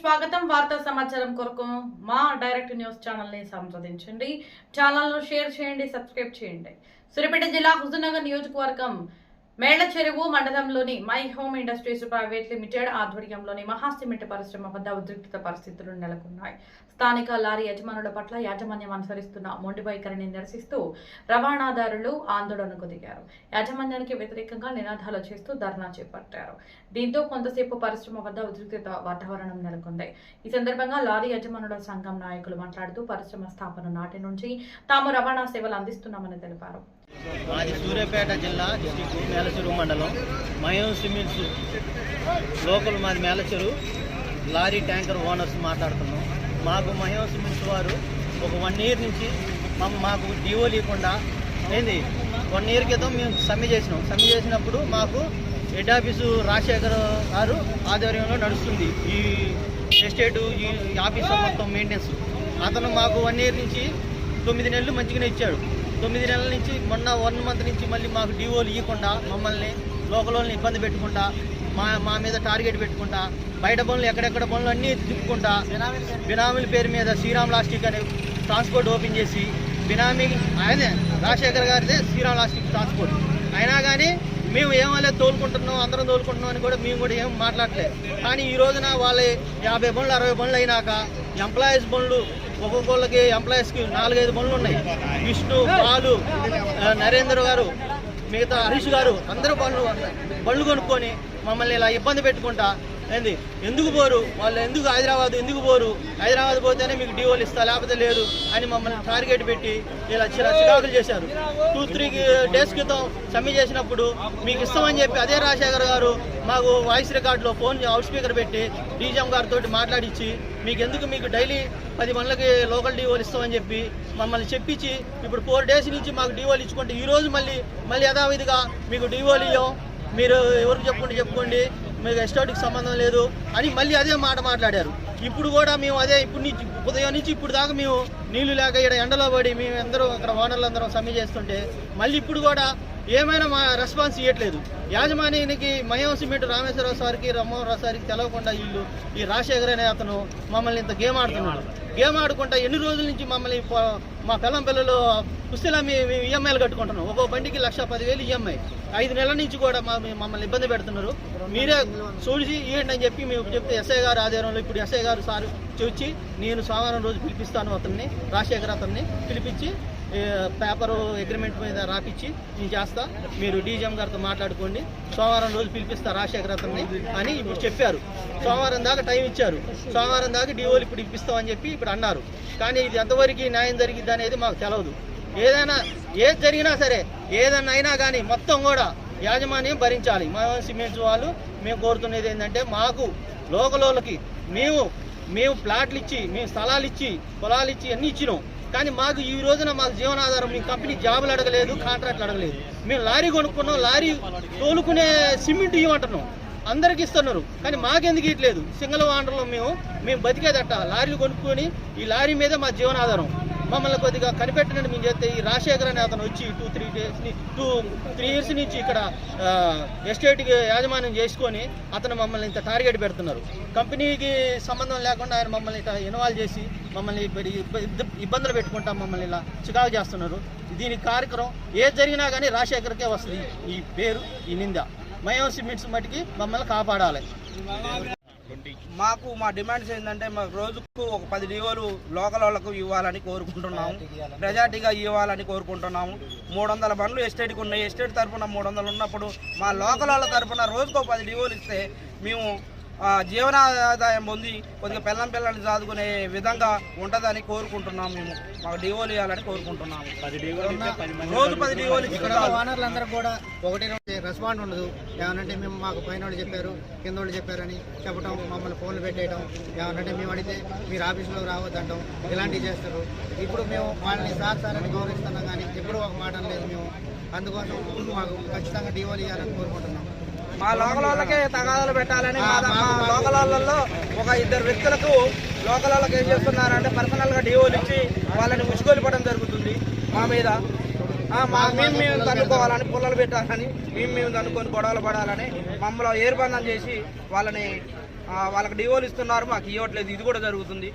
స్వాగతం వార్తా సమాచారం కొరకు మా డైరెక్ట్ న్యూస్ ఛానల్ ని సంప్రదించండి. ఛానల్ ను షేర్ చేయండి, సబ్స్క్రైబ్ చేయండి. సూర్యాపేట జిల్లా హుజూర్నగర్ నియోజకవర్గం మేళ్లచెరువు మండలంలోని my home industries private limited ఆధ్వర్యంలోని మహా సిమెంట్ పరిశ్రమ వద్ద ఉద్రిక్త పరిస్థితులు నెలకొన్నాయి. స్థానిక లారీ యజమానుల పట్ల యాజమాన్యం అనుసరిస్తున్న మొండి వైఖరిని నిరసిస్తూ రవాణాదారులు ఆందోళనకు దిగారు. యాజమాన్యానికి వ్యతిరేకంగా నినాదాలు చేస్తూ ధర్నా చేపట్టారు. దీంతో కొంతసేపు పరిశ్రమ వద్ద ఉద్రిక్త వాతావరణం నెలకొంది. ఈ సందర్భంగా లారీ యజమానుల సంఘం నాయకులు మాట్లాడుతూ పరిశ్రమ స్థాపన నాటి నుంచి తాము రవాణా సేవలు అందిస్తున్నామని తెలిపారు. మాది సూర్యాపేట జిల్లా డిస్ట్రిక్ట్ మేళ్లచెరువు మండలం మయోన్ సిమెంట్స్ లోకల్ మాది మేళ్లచెరువు లారీ ట్యాంకర్ ఓనర్స్ మాట్లాడుతున్నాం. మాకు మయోన్ సిమెంట్స్ వారు ఒక 1 year నుంచి మాకు డివో లేకుండా ఏంది 1 year క్రితం మేము సమ్మె చేసినప్పుడు మాకు హెడ్ ఆఫీసు రాజశేఖర్ గారు ఆధ్వర్యంలో నడుస్తుంది ఈ ఎస్టేటు ఈ ఆఫీసు మొత్తం మెయింటెనెన్స్. అతను మాకు 1 year నుంచి 9 నెలలు మంచిగానే ఇచ్చాడు. 9 నెలల నుంచి మొన్న 1 month నుంచి మళ్ళీ మాకు డివోలు ఇవ్వకుండా మమ్మల్ని లోకల్ వాళ్ళని ఇబ్బంది పెట్టుకుంటా మా మీద టార్గెట్ పెట్టుకుంటా బయట పనులు ఎక్కడెక్కడ పనులు అన్నీ తిప్పుకుంటా బినామీల పేరు మీద శ్రీరామ్ లాస్టిక్ అనే ట్రాన్స్పోర్ట్ ఓపెన్ చేసి బినామీ ఆయనే రాజశేఖర్ గారిదే శ్రీరామ్ లాస్టిక్ ట్రాన్స్పోర్ట్ అయినా కానీ మేము ఏమలేదు తోలుకుంటున్నాం అందరం తోలుకుంటున్నాం అని కూడా మేము కూడా ఏం మాట్లాడలేదు. కానీ ఈ రోజున వాళ్ళ 50 బండ్లు 60 బండ్లు అయినాక ఎంప్లాయీస్ బండ్లు ఒక్కొక్కళ్ళకి ఎంప్లాయీస్కి 4-5 బండ్లు ఉన్నాయి. విష్ణు బాలు నరేంద్ర గారు మిగతా హరీష్ గారు అందరూ బండ్లు కొనుక్కొని మమ్మల్ని ఇలా ఇబ్బంది పెట్టుకుంటా ఎందుకు పోరు వాళ్ళు ఎందుకు పోరు హైదరాబాద్ పోతేనే మీకు డివోలు ఇస్తా లేకపోతే లేదు అని మమ్మల్ని టార్గెట్ పెట్టి ఇలా చికాకులు చేశారు. 2-3 days క్రితం సమ్మె చేసినప్పుడు మీకు ఇస్తామని చెప్పి అదే రాజశేఖర్ గారు మాకు వాయిస్ రికార్డులో ఫోన్ అవుట్ స్పీకర్ పెట్టి డీజీఎం గారితో మాట్లాడించి మీకు డైలీ 10 మందికి లోకల్ డివోలు ఇస్తామని చెప్పి మమ్మల్ని చెప్పించి ఇప్పుడు 4 days నుంచి మాకు డివోలు ఇచ్చుకుంటే ఈరోజు మళ్ళీ యథావిధిగా మీకు డివోలు ఇవ్వం మీరు ఎవరికి చెప్పుకోండి మీకు ఎస్టేట్కి సంబంధం లేదు అని మళ్ళీ అదే మాట మాట్లాడారు. ఇప్పుడు కూడా మేము అదే ఉదయం నుంచి ఇప్పుడు దాకా మేము నీళ్లు లేక ఇక్కడ ఎండలో పడి మేము అందరూ అక్కడ ఓనర్లు అందరం సమ్మె చేస్తుంటే మళ్ళీ ఇప్పుడు కూడా ఏమైనా మా రెస్పాన్స్ ఇవ్వట్లేదు. యాజమాన్యానికి మయోన్ సిమెంట్ రామేశ్వరరావు సార్కి రామ్మోహన్ సార్కి తెలవకుండా వీళ్ళు ఈ రాజశేఖర్ అనే అతను మమ్మల్ని ఇంత గేమ్ ఆడుతున్నాడు. గేమ్ ఆడుకుంటా ఎన్ని రోజుల నుంచి మమ్మల్ని మా పిల్లలు పుస్తలా మేము ఈఎంఐలు కట్టుకుంటున్నాం. ఒక్కో బండికి 1,10,000 ఈఎంఐ 5 నెలల నుంచి కూడా మమ్మల్ని ఇబ్బంది పెడుతున్నారు. మీరే చూసి ఇవ్వండి అని చెప్పి మేము చెప్తే ఎస్ఐ గారు ఆధ్వర్యంలో ఇప్పుడు ఎస్ఐ గారు సార్ వచ్చి నేను సోమవారం రోజు పిలిపిస్తాను అతన్ని రాజశేఖర్ అతన్ని పిలిపించి పేపరు అగ్రిమెంట్ మీద రాపిచ్చి నేను చేస్తా మీరు డీజీఎం గారితో మాట్లాడుకోండి సోమవారం రోజు పిలిపిస్తా రాజశేఖర్ అతన్ని అని ఇప్పుడు చెప్పారు. సోమవారం దాకా టైం ఇచ్చారు. సోమవారం దాకా డివోలు ఇప్పుడు ఇప్పిస్తామని చెప్పి ఇప్పుడు అన్నారు. కానీ ఇది ఎంతవరకు న్యాయం జరిగిద్ది అనేది మాకు తెలియదు. ఏది జరిగినా సరే ఏదన్నా అయినా కానీ మొత్తం కూడా యాజమాన్యం భరించాలి. మా సిమెంట్స్ వాళ్ళు మేము కోరుతున్నది ఏంటంటే మాకు లోకల్ వాళ్ళకి మేము ప్లాట్లు ఇచ్చి మేము స్థలాలు ఇచ్చి పొలాలు ఇచ్చి అన్నీ ఇచ్చినాం. కానీ మాకు ఈ రోజున మాకు జీవనాధారం మేము కంపెనీ జాబులు అడగలేదు, కాంట్రాక్ట్లు అడగలేదు. మేము లారీ కొనుక్కున్నాం, లారీ తోలుకునే సిమెంట్ ఇవ్వమంటున్నాం అందరికి ఇస్తున్నారు. కానీ మాకెందుకు ఇట్లేదు? సింగిల్ ఓనర్లో మేము బతికేదట్ట లారీలు కొనుక్కొని ఈ లారీ మీదే మా జీవనాధారం. మమ్మల్ని కొద్దిగా కనిపెట్టినట్టు మేము చేస్తే ఈ రాజశేఖర్ అనే అతను వచ్చి 2-3 years నుంచి ఇక్కడ ఎస్టేట్కి యాజమాన్యం చేసుకొని అతను మమ్మల్ని ఇంత టార్గెట్ పెడుతున్నారు. కంపెనీకి సంబంధం లేకుండా ఆయన మమ్మల్ని ఇట్లా ఇన్వాల్వ్ చేసి మమ్మల్ని ఇబ్బందులు పెట్టుకుంటా మమ్మల్ని ఇలా చికాకు చేస్తున్నారు. దీనికి కార్యక్రమం ఏది జరిగినా కానీ రాజశేఖర్కే వస్తుంది ఈ పేరు, ఈ నింద. మయోన్ సిమెంట్స్ మట్టికి మమ్మల్ని కాపాడాలి. మా డిమాండ్స్ ఏంటంటే మాకు రోజుకు ఒక 10 డివోలు లోకల్ వాళ్ళకు ఇవ్వాలని కోరుకుంటున్నాము. మెజార్టీగా ఇవ్వాలని కోరుకుంటున్నాము. 300 బండ్లు ఎస్టేట్కి ఉన్నాయి. ఎస్టేట్ తరఫున 300 ఉన్నప్పుడు మా లోకల్ వాళ్ళ తరఫున రోజుకు 10 డివోలు ఇస్తే మేము జీవనాదాయం పొంది కొద్దిగా పిల్లల్ని చదువుకునే విధంగా ఉంటుందని కోరుకుంటున్నాము. మేము మాకు డివోలు ఇవ్వాలని కోరుకుంటున్నాము. రోజు 10 డివోలు ఓనర్లందరూ కూడా ఒకటి రెస్పాండ్ ఉండదు. ఏమనంటే మేము మాకు పైన వాళ్ళు చెప్పారు కింద వాళ్ళు చెప్పారని చెప్పడం, మమ్మల్ని ఫోన్లు పెట్టేయడం, ఏమనంటే మేము అడిగితే మీరు ఆఫీసులో రావద్దంటాం, ఇలాంటివి చేస్తారు. ఇప్పుడు మేము వాళ్ళని సార్ అని గౌరవిస్తున్నాం కానీ ఎప్పుడూ ఒక మాట లేదు. మేము అందుకోసం మాకు ఖచ్చితంగా డివోలు ఇవ్వాలని కోరుకుంటున్నాం. మా లోకల్ వాళ్ళకే తగాదాలు పెట్టాలని మా లోకల్ వాళ్ళల్లో ఒక 2 వ్యక్తులకు లోకల్ వాళ్ళకి ఏం చేస్తున్నారంటే పర్సనల్గా డివోలు ఇచ్చి వాళ్ళని ఉచ్చుకొలిపడం జరుగుతుంది. మా మీద మేము తన్నుకోవాలని పుల్లలు పెట్టాలని మేము తన్నుకొని గొడవలు పడాలని మమ్మల్ని ఏర్బంధం చేసి వాళ్ళని వాళ్ళకి డివోలు ఇస్తున్నారు, మాకు ఇవ్వట్లేదు. ఇది కూడా జరుగుతుంది.